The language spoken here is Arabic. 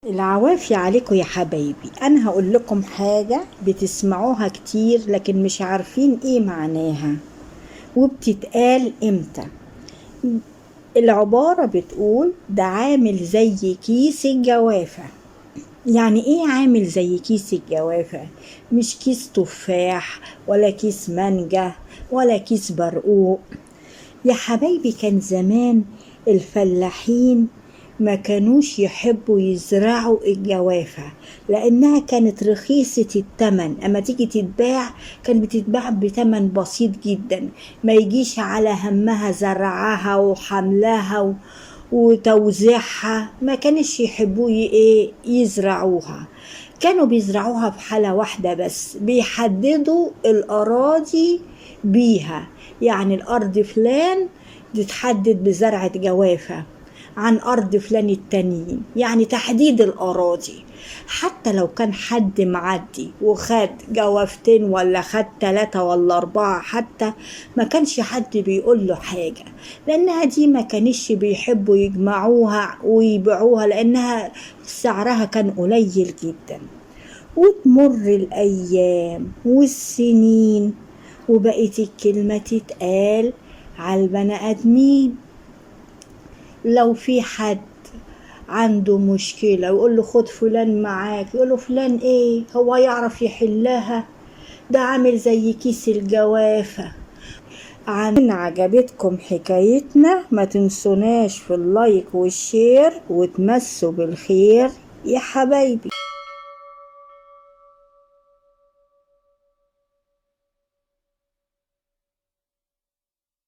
العوافي عليكم يا حبايبي. انا هقول لكم حاجة بتسمعوها كتير لكن مش عارفين ايه معناها وبتتقال امتى. العبارة بتقول ده عامل زي كيس الجوافة. يعني ايه عامل زي كيس الجوافة؟ مش كيس تفاح ولا كيس مانجا ولا كيس برقوق يا حبايبي. كان زمان الفلاحين ما كانوش يحبوا يزرعوا الجوافة لأنها كانت رخيصة التمن. أما تيجي تتباع كانت بتتباع بتمن بسيط جدا، ما يجيش على همها زرعها وحملها وتوزيعها. ما كانش يحبوا يزرعوها. كانوا بيزرعوها في حالة واحدة بس، بيحددوا الأراضي بيها. يعني الأرض فلان تتحدد بزرعة جوافة عن أرض فلان التانيين، يعني تحديد الأراضي. حتى لو كان حد معدي وخد جوافتين ولا خد 3 ولا 4 حتى، ما كانش حد بيقول له حاجة، لأنها دي ما كانش بيحبوا يجمعوها ويبيعوها لأنها سعرها كان قليل جدا. وتمر الأيام والسنين وبقت الكلمة تتقال على البني آدمين. لو في حد عنده مشكلة يقول له خد فلان معاك، يقول له فلان ايه هو يعرف يحلها؟ ده عامل زي كيس الجوافة. إن عجبتكم حكايتنا ما تنسوناش في اللايك والشير وتمسوا بالخير يا حبايبي.